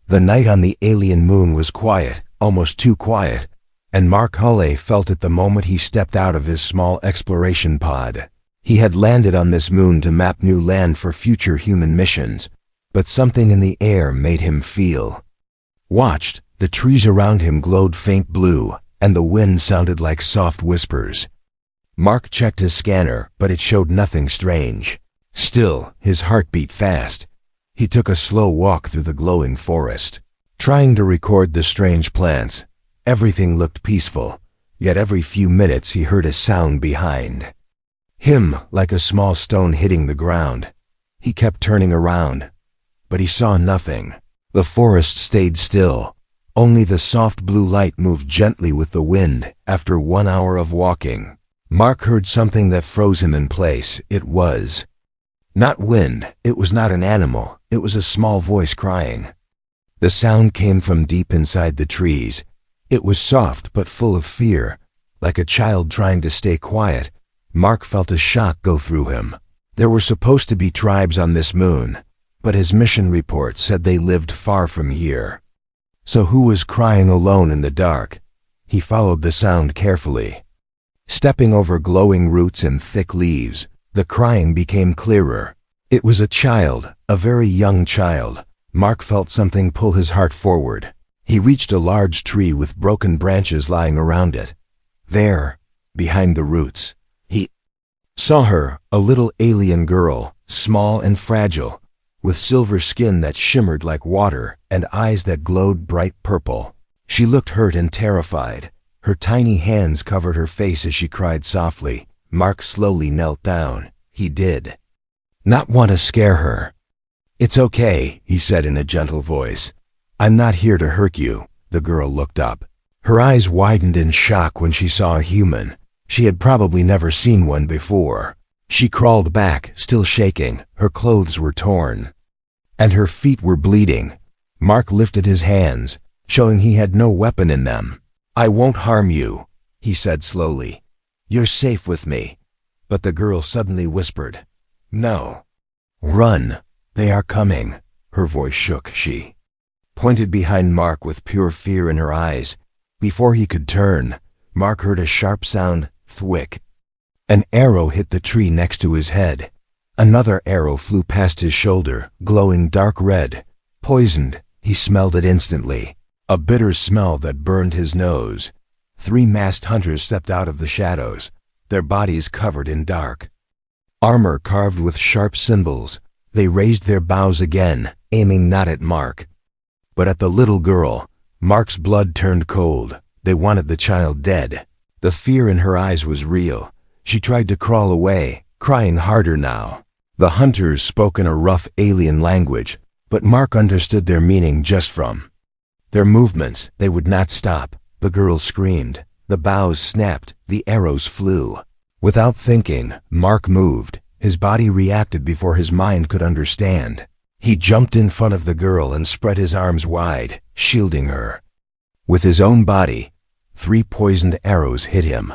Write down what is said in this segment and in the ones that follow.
The night on the alien moon was quiet, almost too quiet, and Mark Hulley felt it the moment he stepped out of his small exploration pod. He had landed on this moon to map new land for future human missions, but something in the air made him feel watched. The trees around him glowed faint blue, and the wind sounded like soft whispers. Mark checked his scanner, but it showed nothing strange. Still, his heart beat fast. He took a slow walk through the glowing forest, trying to record the strange plants. Everything looked peaceful, yet every few minutes he heard a sound behind him, like a small stone hitting the ground. He kept turning around, but he saw nothing. The forest stayed still. Only the soft blue light moved gently with the wind. After 1 hour of walking, Mark heard something that froze him in place. It was not wind. It was not an animal. It was a small voice crying. The sound came from deep inside the trees. It was soft but full of fear, like a child trying to stay quiet. Mark felt a shock go through him. There were supposed to be tribes on this moon, but his mission report said they lived far from here. So who was crying alone in the dark? He followed the sound carefully. Stepping over glowing roots and thick leaves, the crying became clearer. It was a child, a very young child. Mark felt something pull his heart forward. He reached a large tree with broken branches lying around it. There, behind the roots, he saw her, a little alien girl, small and fragile, with silver skin that shimmered like water and eyes that glowed bright purple. She looked hurt and terrified. Her tiny hands covered her face as she cried softly. Mark slowly knelt down. He did not want to scare her. "It's okay," he said in a gentle voice. "I'm not here to hurt you." The girl looked up. Her eyes widened in shock when she saw a human. She had probably never seen one before. She crawled back, still shaking. Her clothes were torn, and her feet were bleeding. Mark lifted his hands, showing he had no weapon in them. "I won't harm you," he said slowly. "You're safe with me." But the girl suddenly whispered, "No. Run. They are coming." Her voice shook. She pointed behind Mark with pure fear in her eyes. Before he could turn, Mark heard a sharp sound, thwick. An arrow hit the tree next to his head. Another arrow flew past his shoulder, glowing dark red. Poisoned, he smelled it instantly. A bitter smell that burned his nose. 3 masked hunters stepped out of the shadows, their bodies covered in dark armor carved with sharp symbols. They raised their bows again, aiming not at Mark, but at the little girl. Mark's blood turned cold. They wanted the child dead. The fear in her eyes was real. She tried to crawl away, crying harder now. The hunters spoke in a rough alien language, but Mark understood their meaning just from their movements. They would not stop. The girl screamed. The bows snapped. The arrows flew. Without thinking, Mark moved. His body reacted before his mind could understand. He jumped in front of the girl and spread his arms wide, shielding her. With his own body, 3 poisoned arrows hit him.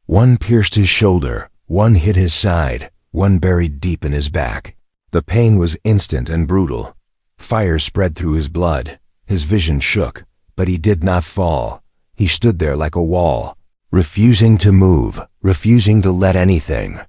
One pierced his shoulder, one hit his side, one buried deep in his back. The pain was instant and brutal. Fire spread through his blood. His vision shook, but he did not fall. He stood there like a wall, refusing to move, refusing to let anything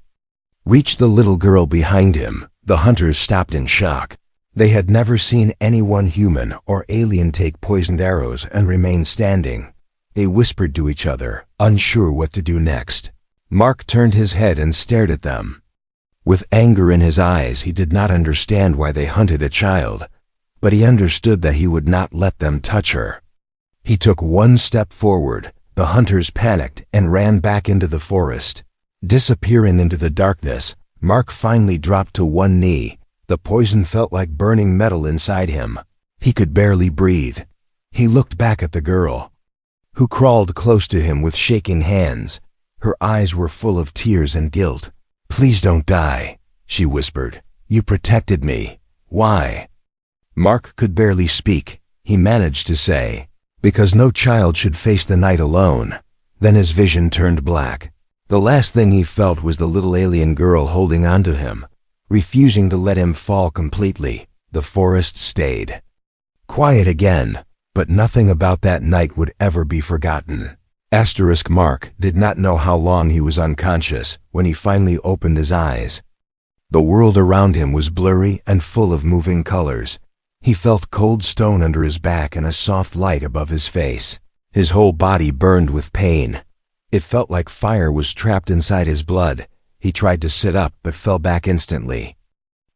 reach the little girl behind him. The hunters stopped in shock. They had never seen anyone human or alien take poisoned arrows and remain standing. They whispered to each other, unsure what to do next. Mark turned his head and stared at them. With anger in his eyes, he did not understand why they hunted a child, but he understood that he would not let them touch her. He took 1 step forward. The hunters panicked and ran back into the forest. Disappearing into the darkness, Mark finally dropped to 1 knee. The poison felt like burning metal inside him. He could barely breathe. He looked back at the girl, who crawled close to him with shaking hands. Her eyes were full of tears and guilt. "Please don't die," she whispered. "You protected me. Why?" Mark could barely speak. He managed to say, "Because no child should face the night alone." Then his vision turned black. The last thing he felt was the little alien girl holding on to him, refusing to let him fall completely. The forest stayed Quiet again, but nothing about that night would ever be forgotten. Mark did not know how long he was unconscious when he finally opened his eyes. The world around him was blurry and full of moving colors. He felt cold stone under his back and a soft light above his face. His whole body burned with pain. It felt like fire was trapped inside his blood. He tried to sit up but fell back instantly.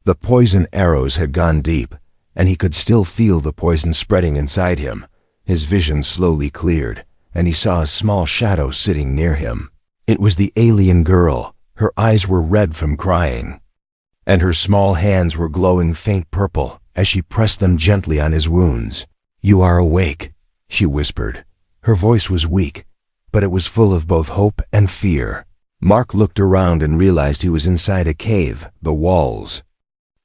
The poison arrows had gone deep, and he could still feel the poison spreading inside him. His vision slowly cleared, and he saw a small shadow sitting near him. It was the alien girl. Her eyes were red from crying, and her small hands were glowing faint purple as she pressed them gently on his wounds. "You are awake," she whispered. Her voice was weak, but it was full of both hope and fear. Mark looked around and realized he was inside a cave. The walls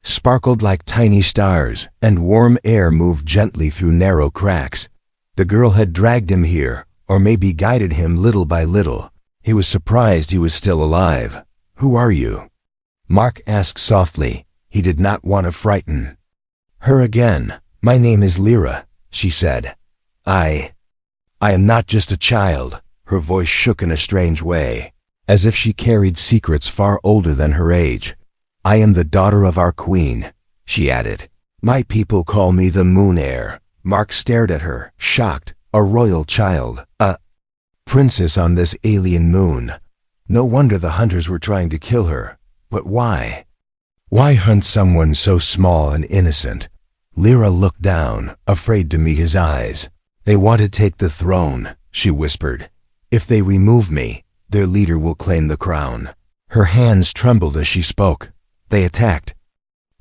sparkled like tiny stars, and warm air moved gently through narrow cracks. The girl had dragged him here, or maybe guided him little by little. He was surprised he was still alive. "Who are you?" Mark asked softly. He did not want to frighten her again. "My name is Lyra," she said. I am not just a child." Her voice shook in a strange way, as if she carried secrets far older than her age. "I am the daughter of our queen," she added. "My people call me the Moon Heir." Mark stared at her, shocked. A royal child, a princess on this alien moon. No wonder the hunters were trying to kill her. But why? Why hunt someone so small and innocent? Lyra looked down, afraid to meet his eyes. "They want to take the throne," she whispered. "If they remove me, their leader will claim the crown." Her hands trembled as she spoke. "They attacked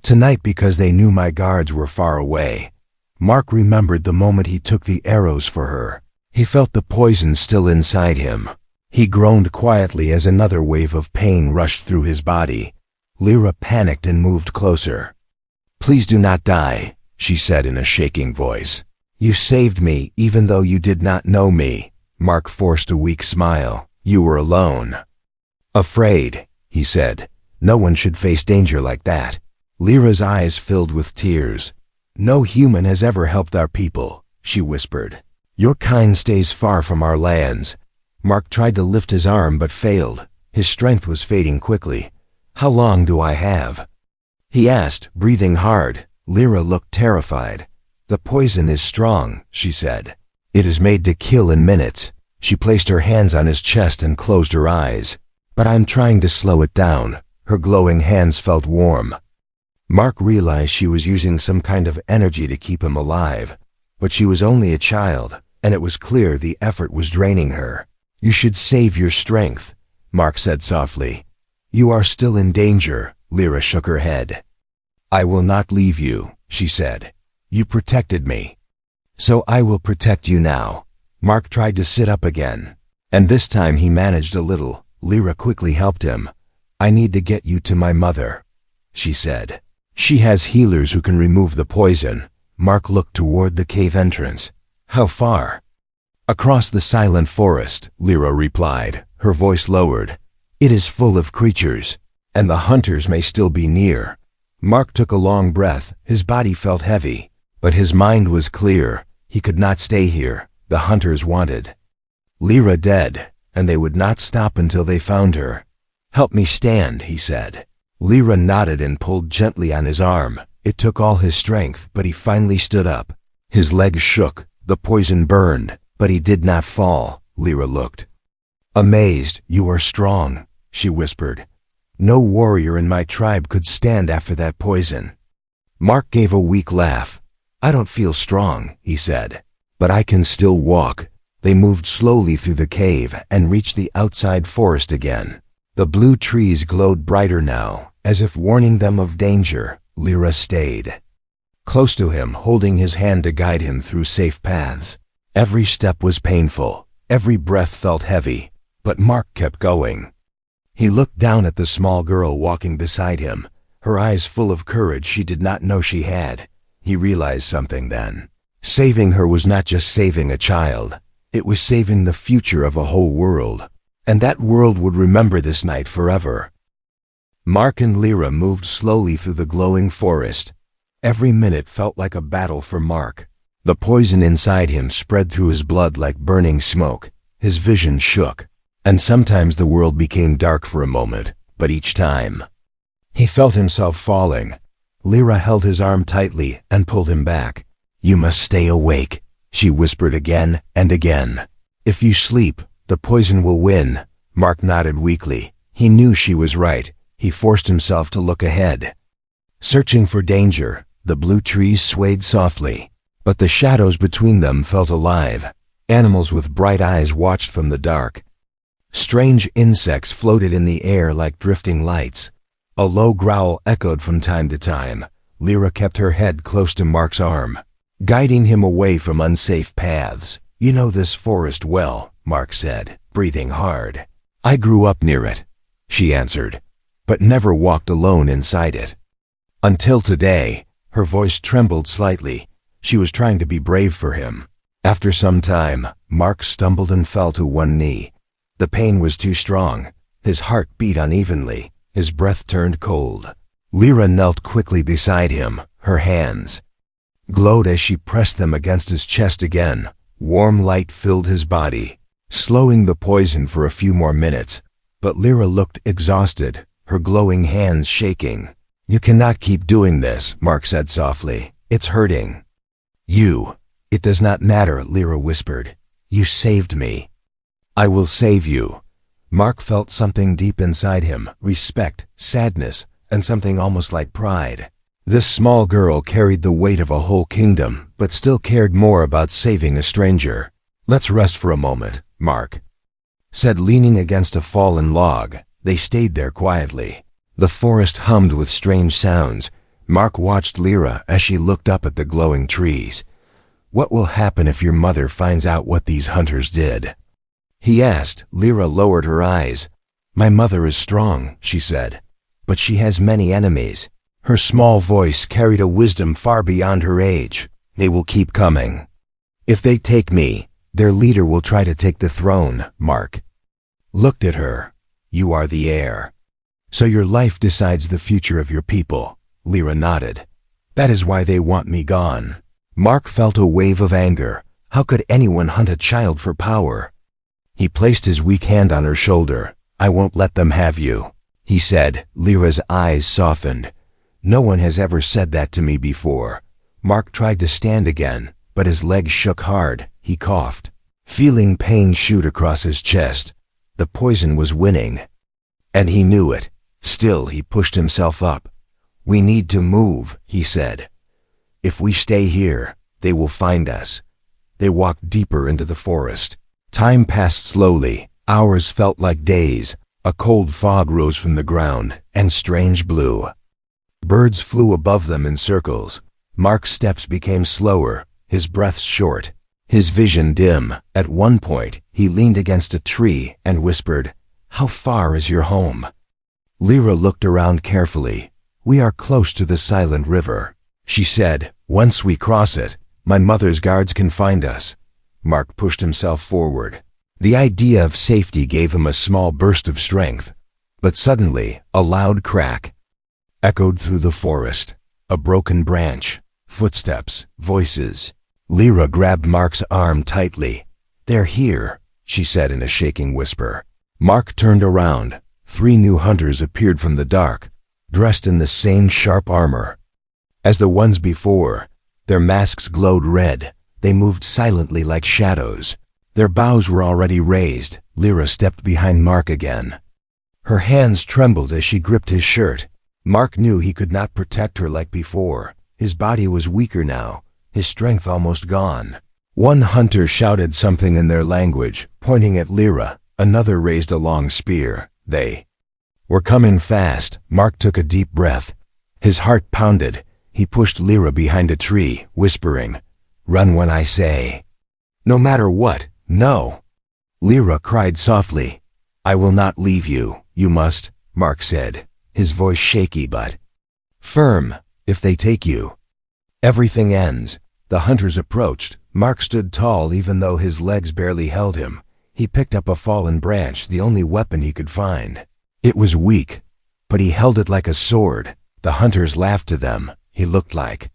tonight because they knew my guards were far away." Mark remembered the moment he took the arrows for her. He felt the poison still inside him. He groaned quietly as another wave of pain rushed through his body. Lyra panicked and moved closer. "Please do not die," she said in a shaking voice. "You saved me even though you did not know me." Mark forced a weak smile. "You were alone." "Afraid," he said. "No one should face danger like that." Lyra's eyes filled with tears. "No human has ever helped our people," she whispered. "Your kind stays far from our lands." Mark tried to lift his arm but failed. His strength was fading quickly. "How long do I have?" he asked, breathing hard. Lyra looked terrified. "The poison is strong," she said. "It is made to kill in minutes." She placed her hands on his chest and closed her eyes. "But I'm trying to slow it down." Her glowing hands felt warm. Mark realized she was using some kind of energy to keep him alive. But she was only a child, and it was clear the effort was draining her. "You should save your strength," Mark said softly. "You are still in danger." Lyra shook her head. "I will not leave you," she said. "You protected me, so I will protect you now." Mark tried to sit up again, and this time he managed a little. Lyra quickly helped him. "I need to get you to my mother," she said. "She has healers who can remove the poison." Mark looked toward the cave entrance. "How far?" "Across the silent forest," Lyra replied, her voice lowered. "It is full of creatures, and the hunters may still be near." Mark took a long breath. His body felt heavy, but his mind was clear. He could not stay here. The hunters wanted Lyra dead, and they would not stop until they found her. "Help me stand," he said. Lyra nodded and pulled gently on his arm. It took all his strength, but he finally stood up. His legs shook. The poison burned, but he did not fall. Lyra looked amazed. "You are strong," she whispered. "No warrior in my tribe could stand after that poison." Mark gave a weak laugh. "I don't feel strong," he said, "but I can still walk." They moved slowly through the cave and reached the outside forest again. The blue trees glowed brighter now, as if warning them of danger. Lyra stayed close to him, holding his hand to guide him through safe paths. Every step was painful. Every breath felt heavy, but Mark kept going. He looked down at the small girl walking beside him, her eyes full of courage she did not know she had. He realized something then. Saving her was not just saving a child. It was saving the future of a whole world, and that world would remember this night forever. Mark and Lyra moved slowly through the glowing forest. Every minute felt like a battle for Mark. The poison inside him spread through his blood like burning smoke. His vision shook, and sometimes the world became dark for a moment, but each time, he felt himself falling. Lyra held his arm tightly and pulled him back. "You must stay awake," she whispered again and again. "If you sleep, the poison will win." Mark nodded weakly. He knew she was right. He forced himself to look ahead. Searching for danger, the blue trees swayed softly, but the shadows between them felt alive. Animals with bright eyes watched from the dark. Strange insects floated in the air like drifting lights. A low growl echoed from time to time. Lyra kept her head close to Mark's arm, guiding him away from unsafe paths. "You know this forest well," Mark said, breathing hard. "I grew up near it," she answered, "but never walked alone inside it. Until today." Her voice trembled slightly. She was trying to be brave for him. After some time, Mark stumbled and fell to one knee. The pain was too strong. His heart beat unevenly. His breath turned cold. Lyra knelt quickly beside him. Her hands glowed as she pressed them against his chest again. Warm light filled his body, slowing the poison for a few more minutes. But Lyra looked exhausted, her glowing hands shaking. "You cannot keep doing this," Mark said softly. "It's hurting." It does not matter," Lyra whispered. "You saved me." "I will save you." Mark felt something deep inside him, respect, sadness, and something almost like pride. This small girl carried the weight of a whole kingdom, but still cared more about saving a stranger. "Let's rest for a moment," Mark said, leaning against a fallen log. They stayed there quietly. The forest hummed with strange sounds. Mark watched Lyra as she looked up at the glowing trees. "What will happen if your mother finds out what these hunters did?" he asked. Lyra lowered her eyes. "My mother is strong," she said, "but she has many enemies." Her small voice carried a wisdom far beyond her age. "They will keep coming. If they take me, their leader will try to take the throne." Mark looked at her. "You are the heir, so your life decides the future of your people." Lyra nodded. "That is why they want me gone." Mark felt a wave of anger. How could anyone hunt a child for power? He placed his weak hand on her shoulder. "I won't let them have you," he said. Lyra's eyes softened. "No one has ever said that to me before." Mark tried to stand again, but his legs shook hard. He coughed, feeling pain shoot across his chest. The poison was winning, and he knew it. Still, he pushed himself up. "We need to move," he said. "If we stay here, they will find us." They walked deeper into the forest. Time passed slowly. Hours felt like days. A cold fog rose from the ground, and strange blue birds flew above them in circles. Mark's steps became slower, his breath short, his vision dim. At one point, he leaned against a tree and whispered, "How far is your home?" Lyra looked around carefully. "We are close to the silent river," she said. "Once we cross it, my mother's guards can find us." Mark pushed himself forward. The idea of safety gave him a small burst of strength. But suddenly, a loud crack echoed through the forest. A broken branch, footsteps, voices. Lyra grabbed Mark's arm tightly. "They're here," she said in a shaking whisper. Mark turned around. 3 new hunters appeared from the dark, dressed in the same sharp armor as the ones before. Their masks glowed red. They moved silently like shadows. Their bows were already raised. Lyra stepped behind Mark again. Her hands trembled as she gripped his shirt. Mark knew he could not protect her like before. His body was weaker now, his strength almost gone. One hunter shouted something in their language, pointing at Lyra. Another raised a long spear. They were coming fast. Mark took a deep breath. His heart pounded. He pushed Lyra behind a tree, whispering, "Run when I say." "No matter what, no." Lyra cried softly. "I will not leave you. You must," Mark said, his voice shaky but firm. "If they take you, everything ends." The hunters approached. Mark stood tall even though his legs barely held him. He picked up a fallen branch, the only weapon he could find. It was weak, but he held it like a sword. The hunters laughed to them. He looked like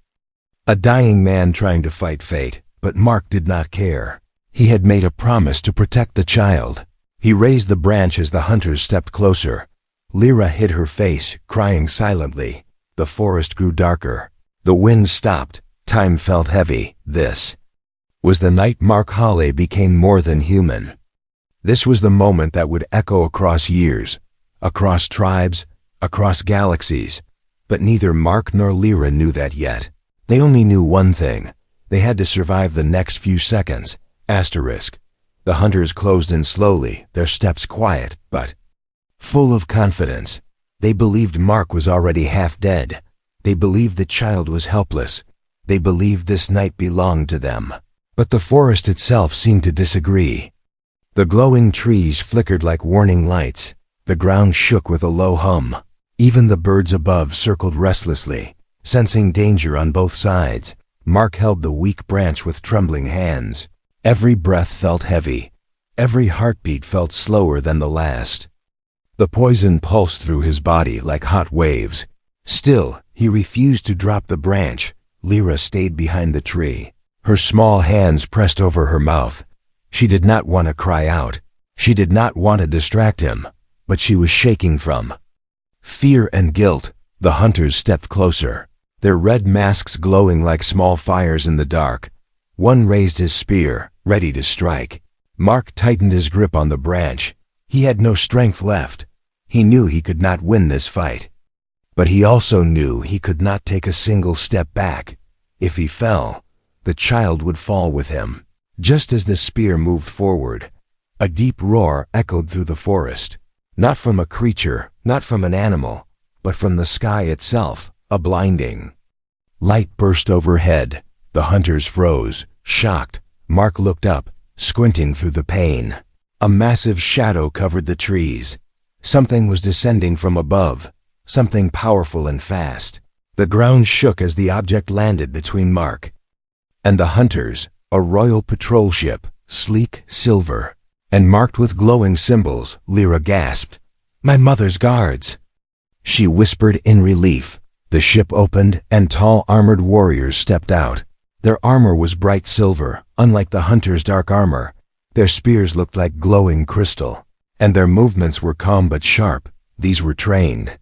A dying man trying to fight fate, but Mark did not care. He had made a promise to protect the child. He raised the branch as the hunters stepped closer. Lyra hid her face, crying silently. The forest grew darker. The wind stopped. Time felt heavy. This was the night Mark Halley became more than human. This was the moment that would echo across years, across tribes, across galaxies. But neither Mark nor Lyra knew that yet. They only knew one thing. They had to survive the next few seconds. Asterisk. The hunters closed in slowly, their steps quiet, but full of confidence. They believed Mark was already half dead. They believed the child was helpless. They believed this night belonged to them. But the forest itself seemed to disagree. The glowing trees flickered like warning lights. The ground shook with a low hum. Even the birds above circled restlessly, sensing danger on both sides. Mark held the weak branch with trembling hands. Every breath felt heavy. Every heartbeat felt slower than the last. The poison pulsed through his body like hot waves. Still, he refused to drop the branch. Lyra stayed behind the tree. Her small hands pressed over her mouth. She did not want to cry out. She did not want to distract him. But she was shaking from fear and guilt. The hunters stepped closer, their red masks glowing like small fires in the dark. One raised his spear, ready to strike. Mark tightened his grip on the branch. He had no strength left. He knew he could not win this fight. But he also knew he could not take a single step back. If he fell, the child would fall with him. Just as the spear moved forward, a deep roar echoed through the forest. Not from a creature, not from an animal, but from the sky itself, a blinding light burst overhead. The hunters froze, shocked. Mark looked up, squinting through the pain. A massive shadow covered the trees. Something was descending from above, something powerful and fast. The ground shook as the object landed between Mark and the hunters, a royal patrol ship, sleek, silver, and marked with glowing symbols. Lyra gasped, "My mother's guards!" She whispered in relief. The ship opened, and tall armored warriors stepped out. Their armor was bright silver, unlike the hunters' dark armor. Their spears looked like glowing crystal, and their movements were calm but sharp. These were trained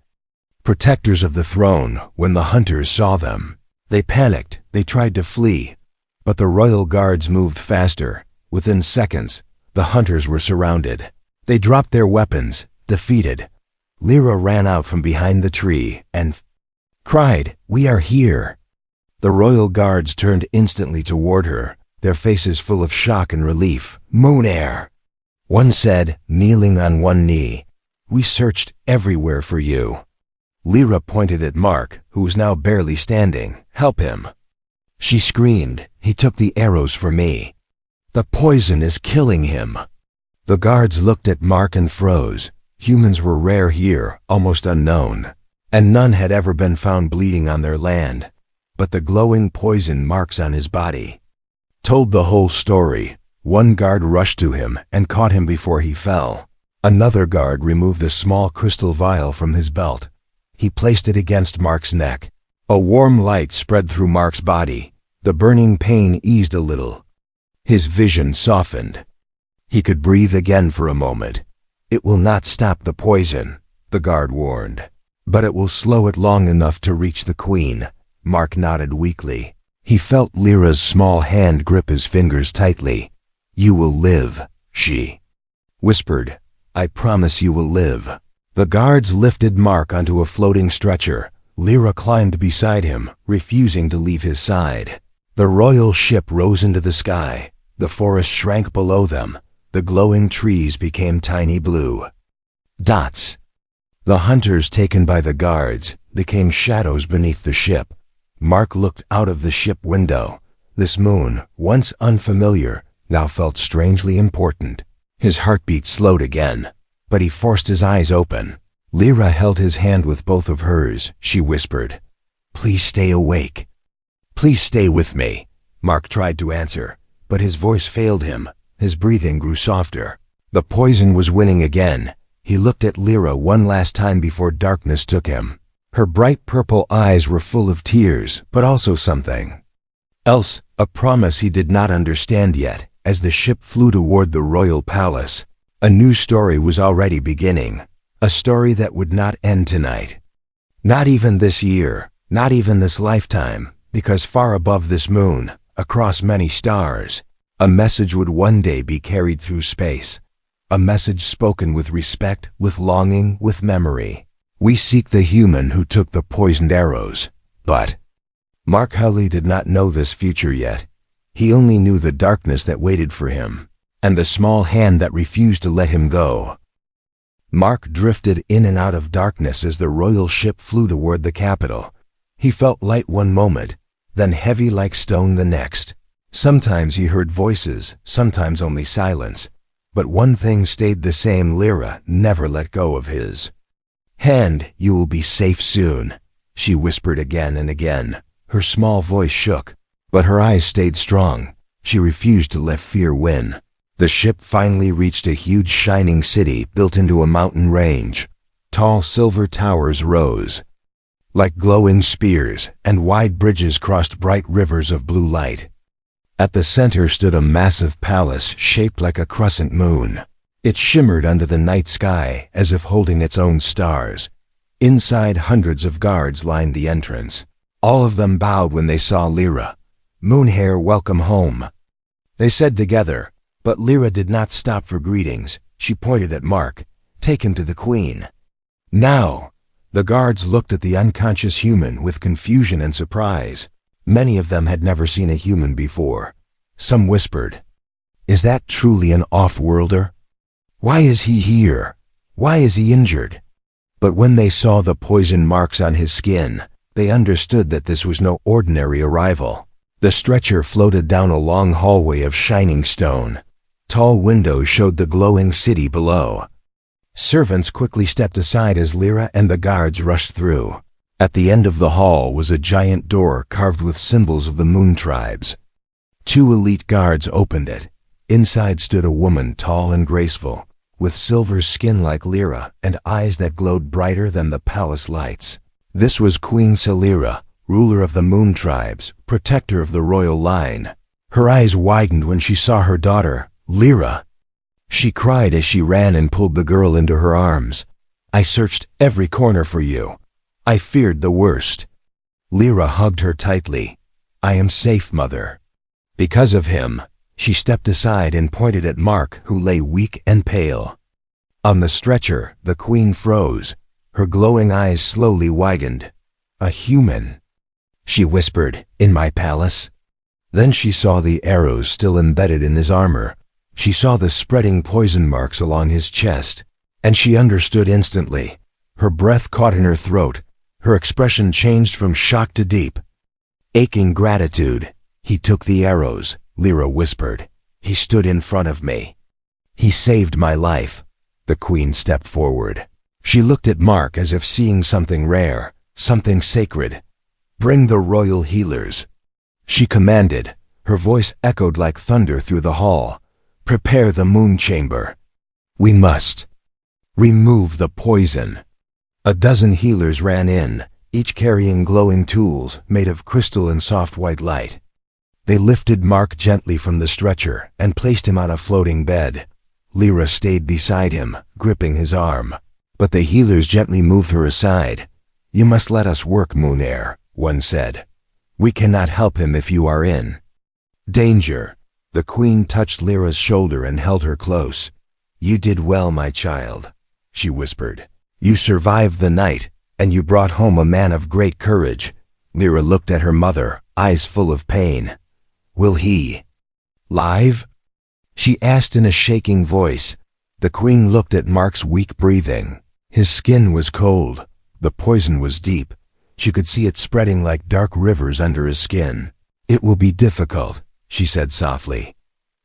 protectors of the throne. When the hunters saw them, they panicked. They tried to flee, but the royal guards moved faster. Within seconds, the hunters were surrounded. They dropped their weapons, defeated. Lyra ran out from behind the tree and cried, "We are here!" The royal guards turned instantly toward her, their faces full of shock and relief. "Moon Air," one said, kneeling on one knee. "We searched everywhere for you." Lyra pointed at Mark, who was now barely standing. "Help him!" She screamed, "He took the arrows for me. The poison is killing him." The guards looked at Mark and froze. Humans were rare here, almost unknown, and none had ever been found bleeding on their land. But the glowing poison marks on his body told the whole story. One guard rushed to him and caught him before he fell. Another guard removed a small crystal vial from his belt. He placed it against Mark's neck. A warm light spread through Mark's body. The burning pain eased a little. His vision softened. He could breathe again for a moment. "It will not stop the poison," the guard warned, "but it will slow it long enough to reach the queen." Mark nodded weakly. He felt Lyra's small hand grip his fingers tightly. "You will live," she whispered. "I promise you will live." The guards lifted Mark onto a floating stretcher. Lyra climbed beside him, refusing to leave his side. The royal ship rose into the sky. The forest shrank below them. The glowing trees became tiny blue dots. The hunters, taken by the guards, became shadows beneath the ship. Mark looked out of the ship window. This moon, once unfamiliar, now felt strangely important. His heartbeat slowed again, but he forced his eyes open. Lyra held his hand with both of hers. She whispered, "Please stay awake. Please stay with me." Mark tried to answer, but his voice failed him. His breathing grew softer. The poison was winning again. He looked at Lyra one last time before darkness took him. Her bright purple eyes were full of tears, but also something Else, a promise he did not understand yet. As the ship flew toward the royal palace, a new story was already beginning. A story that would not end tonight. Not even this year, not even this lifetime, because far above this moon, across many stars, a message would one day be carried through space. A message spoken with respect, with longing, with memory. We seek the human who took the poisoned arrows. But Mark Hulley did not know this future yet. He only knew the darkness that waited for him, and the small hand that refused to let him go. Mark drifted in and out of darkness as the royal ship flew toward the capital. He felt light one moment, then heavy like stone the next. Sometimes he heard voices, sometimes only silence. But one thing stayed the same: Lyra never let go of his hand. "You will be safe soon," she whispered again and again. Her small voice shook, but her eyes stayed strong. She refused to let fear win. The ship finally reached a huge shining city built into a mountain range. Tall silver towers rose like glowing spears, and wide bridges crossed bright rivers of blue light. At the center stood a massive palace shaped like a crescent moon. It shimmered under the night sky as if holding its own stars. Inside, hundreds of guards lined the entrance. All of them bowed when they saw Lyra. "Moonhair, welcome home," they said together. But Lyra did not stop for greetings. She pointed at Mark. "Take him to the queen." Now, the guards looked at the unconscious human with confusion and surprise. Many of them had never seen a human before. Some whispered, "Is that truly an off-worlder? Why is he here? Why is he injured?" But when they saw the poison marks on his skin, they understood that this was no ordinary arrival. The stretcher floated down a long hallway of shining stone. Tall windows showed the glowing city below. Servants quickly stepped aside as Lyra and the guards rushed through. At the end of the hall was a giant door carved with symbols of the moon tribes. 2 elite guards opened it. Inside stood a woman tall and graceful, with silver skin like Lyra and eyes that glowed brighter than the palace lights. This was Queen Selira, ruler of the moon tribes, protector of the royal line. Her eyes widened when she saw her daughter, Lyra. She cried as she ran and pulled the girl into her arms. "I searched every corner for you. I feared the worst." Lyra hugged her tightly. "I am safe, mother." Because of him, she stepped aside and pointed at Mark, who lay weak and pale. On the stretcher, the queen froze. Her glowing eyes slowly widened. "A human," she whispered, "in my palace?" Then she saw the arrows still embedded in his armor. She saw the spreading poison marks along his chest, and she understood instantly. Her breath caught in her throat. Her expression changed from shock to deep, aching gratitude. "He took the arrows," Lyra whispered. "He stood in front of me. He saved my life." The queen stepped forward. She looked at Mark as if seeing something rare, something sacred. "Bring the royal healers," she commanded. Her voice echoed like thunder through the hall. "Prepare the moon chamber. We must remove the poison." A dozen healers ran in, each carrying glowing tools made of crystal and soft white light. They lifted Mark gently from the stretcher and placed him on a floating bed. Lyra stayed beside him, gripping his arm. But the healers gently moved her aside. "You must let us work, Moonhair," one said. "We cannot help him if you are in danger." The queen touched Lyra's shoulder and held her close. "You did well, my child," she whispered. "You survived the night, and you brought home a man of great courage." Lyra looked at her mother, eyes full of pain. "Will he live?" she asked in a shaking voice. The queen looked at Mark's weak breathing. His skin was cold. The poison was deep. She could see it spreading like dark rivers under his skin. "It will be difficult," she said softly.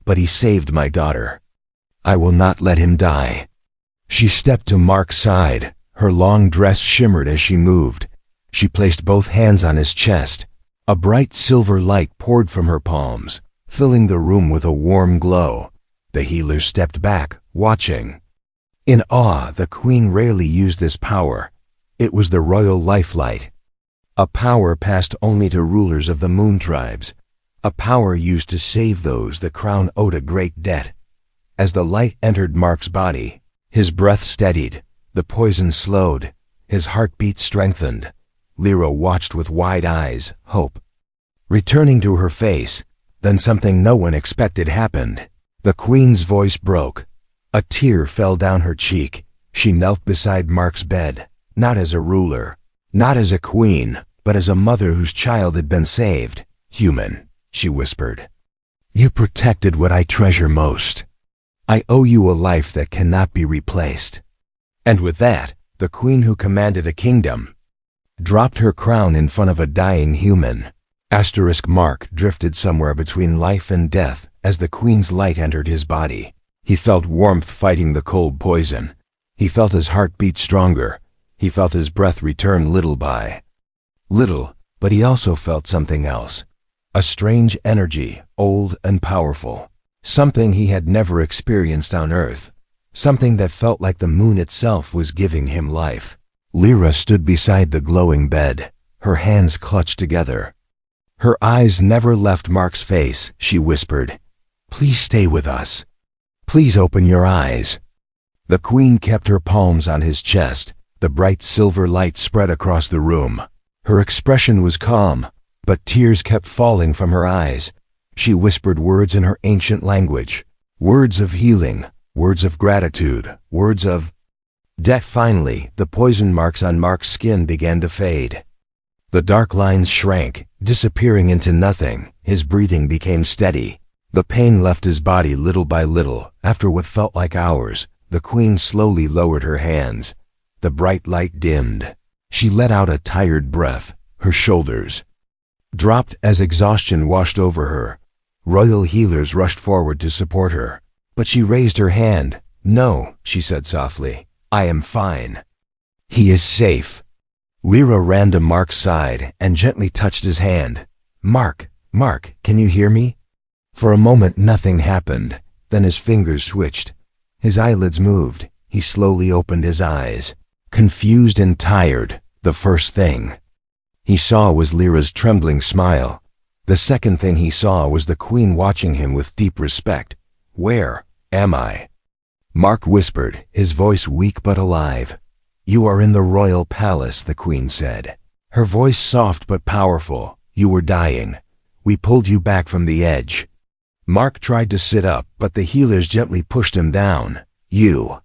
"But he saved my daughter. I will not let him die." She stepped to Mark's side. Her long dress shimmered as she moved. She placed both hands on his chest. A bright silver light poured from her palms, filling the room with a warm glow. The healers stepped back, watching. In awe, the queen rarely used this power. It was the royal lifelight, a power passed only to rulers of the moon tribes. a power used to save those the crown owed a great debt. As the light entered Mark's body, his breath steadied, the poison slowed, his heartbeat strengthened. Lyra watched with wide eyes, hope returning to her face. Then something no one expected happened. The Queen's voice broke. A tear fell down her cheek. She knelt beside Mark's bed, not as a ruler, not as a queen, but as a mother whose child had been saved. "Human," she whispered. "You protected what I treasure most. I owe you a life that cannot be replaced." And with that, the Queen, who commanded a kingdom, dropped her crown in front of a dying human. Mark drifted somewhere between life and death as the Queen's light entered his body. He felt warmth fighting the cold poison. He felt his heart beat stronger. He felt his breath return little by little, but he also felt something else. A strange energy, old and powerful. Something he had never experienced on Earth. Something that felt like the moon itself was giving him life. Lyra stood beside the glowing bed, her hands clutched together. Her eyes never left Mark's face. She whispered, "Please stay with us. Please open your eyes." The Queen kept her palms on his chest. The bright silver light spread across the room. Her expression was calm, but tears kept falling from her eyes. She whispered words in her ancient language, words of healing, words of gratitude, words of death. Finally, the poison marks on Mark's skin began to fade. The dark lines shrank, disappearing into nothing. His breathing became steady. The pain left his body little by little. After what felt like hours, the Queen slowly lowered her hands. The bright light dimmed. She let out a tired breath. Her shoulders dropped as exhaustion washed over her. Royal healers rushed forward to support her. But she raised her hand. "No," she said softly. "I am fine. He is safe." Lyra ran to Mark's side and gently touched his hand. Mark, can you hear me?" For a moment nothing happened. Then his fingers switched. His eyelids moved. He slowly opened his eyes. Confused and tired, the first thing he saw was Lyra's trembling smile. The second thing he saw was the Queen watching him with deep respect. "Where am I?" Mark whispered, his voice weak but alive. "You are in the royal palace," the Queen said. Her voice soft but powerful. "You were dying. We pulled you back from the edge." Mark tried to sit up, but the healers gently pushed him down. "You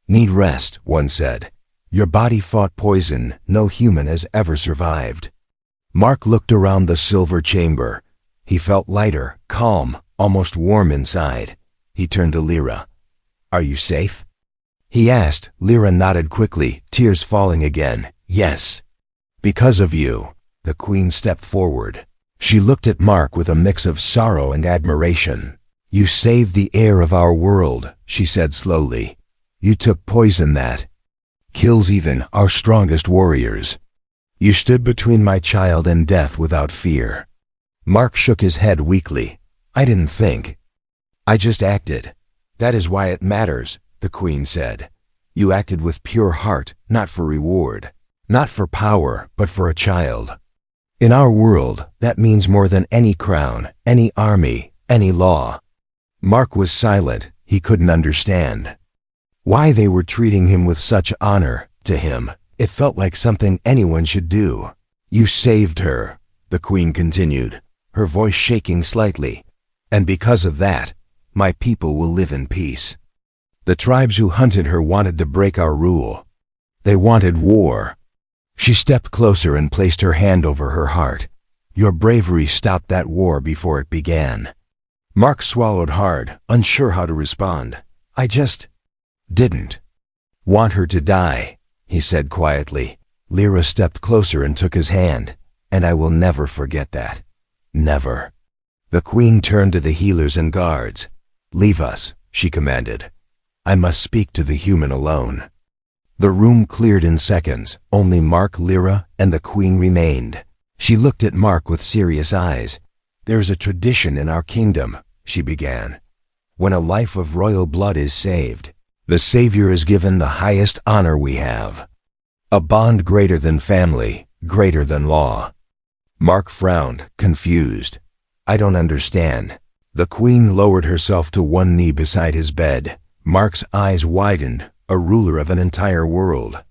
need rest," one said. "Your body fought poison no human has ever survived." Mark looked around the silver chamber. He felt lighter, calm, almost warm inside. He turned to Lyra. "Are you safe?" he asked. Lyra nodded quickly, tears falling again. "Yes. Because of you." The Queen stepped forward. She looked at Mark with a mix of sorrow and admiration. "You saved the air of our world," she said slowly. "You took poison that kills even our strongest warriors. You stood between my child and death without fear." Mark shook his head weakly. "I didn't think. I just acted." "That is why it matters," the Queen said. "You acted with pure heart, not for reward, not for power, but for a child. In our world, that means more than any crown, any army, any law." Mark was silent. He couldn't understand why they were treating him with such honor. To him, it felt like something anyone should do. "You saved her," the Queen continued, her voice shaking slightly. "And because of that, my people will live in peace. The tribes who hunted her wanted to break our rule. They wanted war." She stepped closer and placed her hand over her heart. "Your bravery stopped that war before it began." Mark swallowed hard, unsure how to respond. "I just didn't want her to die," he said quietly. Lyra stepped closer and took his hand. "And I will never forget that. Never." The Queen turned to the healers and guards. "Leave us," she commanded. "I must speak to the human alone." The room cleared in seconds. Only Mark, Lyra, and the Queen remained. She looked at Mark with serious eyes. "There's a tradition in our kingdom," she began. "When a life of royal blood is saved, the Savior is given the highest honor we have. A bond greater than family, greater than law." Mark frowned, confused. I don't understand. The queen lowered herself to one knee beside his bed. Mark's eyes widened, a ruler of an entire world.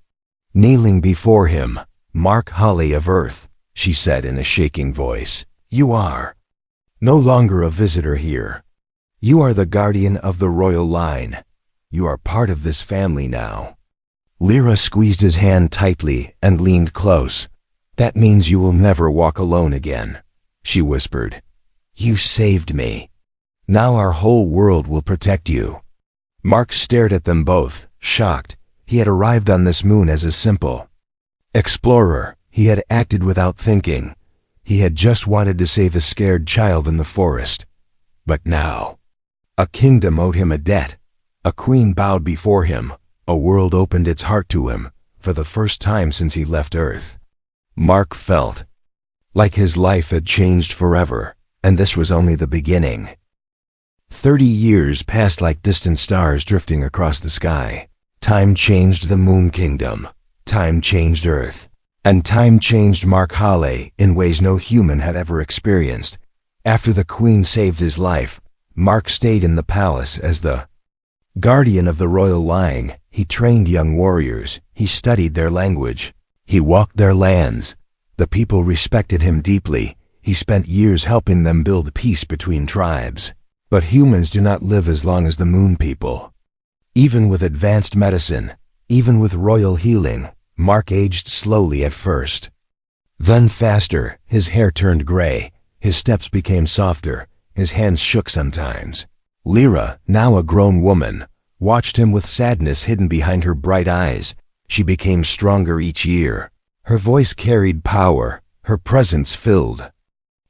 Kneeling before him, Mark Holly of Earth, she said in a shaking voice, you are no longer a visitor here. You are the guardian of the royal line. You are part of this family now. Lyra squeezed his hand tightly and leaned close. That means you will never walk alone again, she whispered. You saved me. Now our whole world will protect you. Mark stared at them both, shocked. He had arrived on this moon as a simple explorer. He had acted without thinking. He had just wanted to save a scared child in the forest. But now, a kingdom owed him a debt. A queen bowed before him. A world opened its heart to him, for the first time since he left Earth. Mark felt like his life had changed forever, and this was only the beginning. 30 years passed like distant stars drifting across the sky. Time changed the Moon Kingdom. Time changed Earth. And time changed Mark Holly in ways no human had ever experienced. After the queen saved his life, Mark stayed in the palace as the guardian of the royal line. He trained young warriors. He studied their language. He walked their lands. The people respected him deeply. He spent years helping them build peace between tribes. But humans do not live as long as the moon people. Even with advanced medicine, even with royal healing, Mark aged slowly at first. Then faster, his hair turned gray, his steps became softer, his hands shook sometimes. Lyra, now a grown woman, watched him with sadness hidden behind her bright eyes. She became stronger each year. Her voice carried power, her presence filled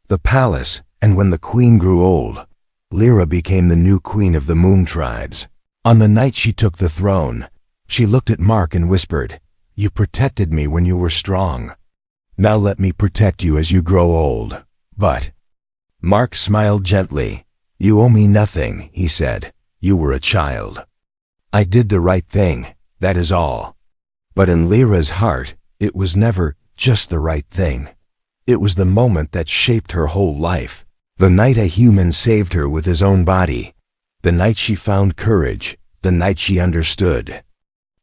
the palace, and when the queen grew old, Lyra became the new queen of the moon tribes. On the night she took the throne, she looked at Mark and whispered, "You protected me when you were strong. Now let me protect you as you grow old." But Mark smiled gently. "You owe me nothing," he said. "You were a child. I did the right thing, that is all." But in Lyra's heart, it was never just the right thing. It was the moment that shaped her whole life. The night a human saved her with his own body. The night she found courage. The night she understood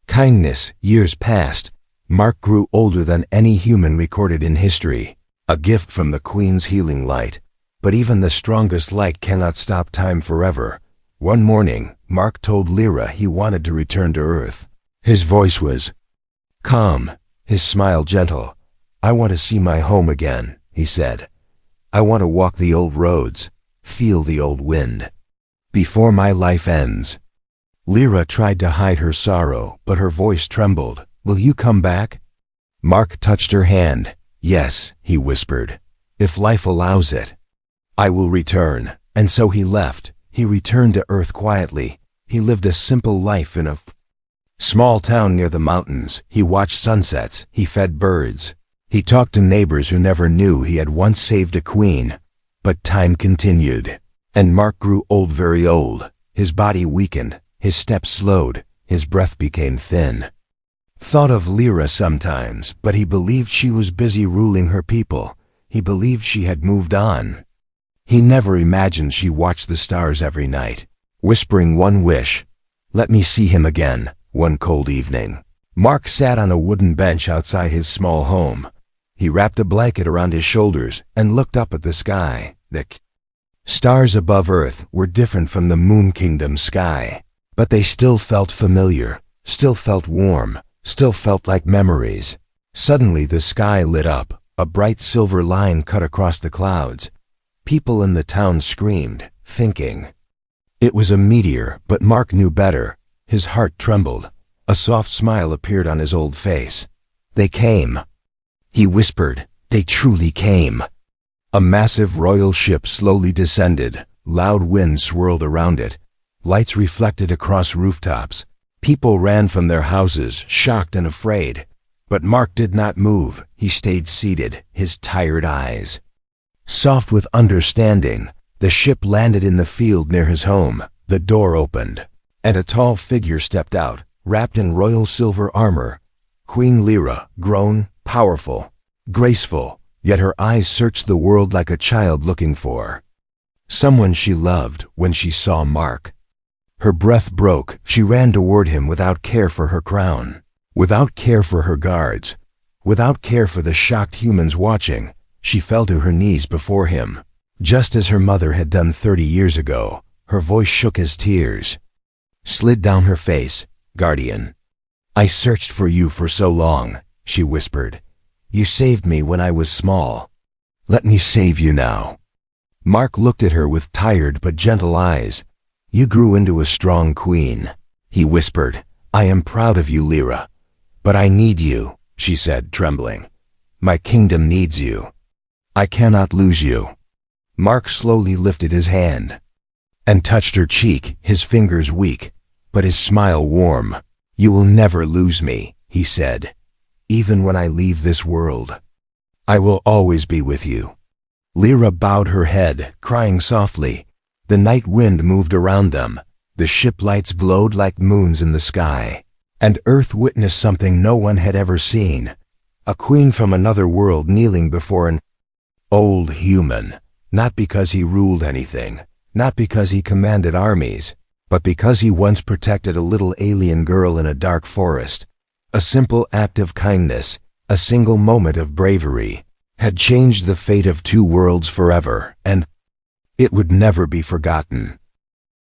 kindness. Years passed. Mark grew older than any human recorded in history. A gift from the Queen's healing light. But even the strongest light cannot stop time forever. One morning, Mark told Lyra he wanted to return to Earth. His voice was calm, his smile gentle. "I want to see my home again," he said. "I want to walk the old roads, feel the old wind, before my life ends." Lyra tried to hide her sorrow, but her voice trembled. "Will you come back?" Mark touched her hand. "Yes," he whispered, "if life allows it. I will return." And so he left. He returned to Earth quietly. He lived a simple life in a small town near the mountains. He watched sunsets. He fed birds. He talked to neighbors who never knew he had once saved a queen. But time continued. And Mark grew old, very old. His body weakened. His steps slowed. His breath became thin. Thought of Lyra sometimes, but he believed she was busy ruling her people. He believed she had moved on. He never imagined she watched the stars every night, whispering one wish. "Let me see him again." One cold evening, Mark sat on a wooden bench outside his small home. He wrapped a blanket around his shoulders and looked up at the sky. The stars above Earth were different from the Moon Kingdom sky, but they still felt familiar, still felt warm, still felt like memories. Suddenly the sky lit up. A bright silver line cut across the clouds. People in the town screamed, thinking it was a meteor, but Mark knew better. His heart trembled. A soft smile appeared on his old face. "They came," he whispered. "They truly came." A massive royal ship slowly descended. Loud wind swirled around it. Lights reflected across rooftops. People ran from their houses, shocked and afraid. But Mark did not move. He stayed seated, his tired eyes soft with understanding. The ship landed in the field near his home. The door opened, and a tall figure stepped out, wrapped in royal silver armor. Queen Lyra, grown, powerful, graceful, yet her eyes searched the world like a child looking for someone she loved when she saw Mark. Her breath broke. She ran toward him without care for her crown, without care for her guards, without care for the shocked humans watching. She fell to her knees before him, just as her mother had done 30 years ago. Her voice shook as tears slid down her face. "Guardian, I searched for you for so long," she whispered. "You saved me when I was small. Let me save you now." Mark looked at her with tired but gentle eyes. "You grew into a strong queen," he whispered. "I am proud of you, Lyra. But I need you," she said, trembling. "My kingdom needs you. I cannot lose you." Mark slowly lifted his hand and touched her cheek, his fingers weak, but his smile warm. "You will never lose me," he said. "Even when I leave this world, I will always be with you." Lyra bowed her head, crying softly. The night wind moved around them. The ship lights glowed like moons in the sky. And Earth witnessed something no one had ever seen. A queen from another world kneeling before an old human, not because he ruled anything, not because he commanded armies, but because he once protected a little alien girl in a dark forest. A simple act of kindness, a single moment of bravery, had changed the fate of two worlds forever, and it would never be forgotten.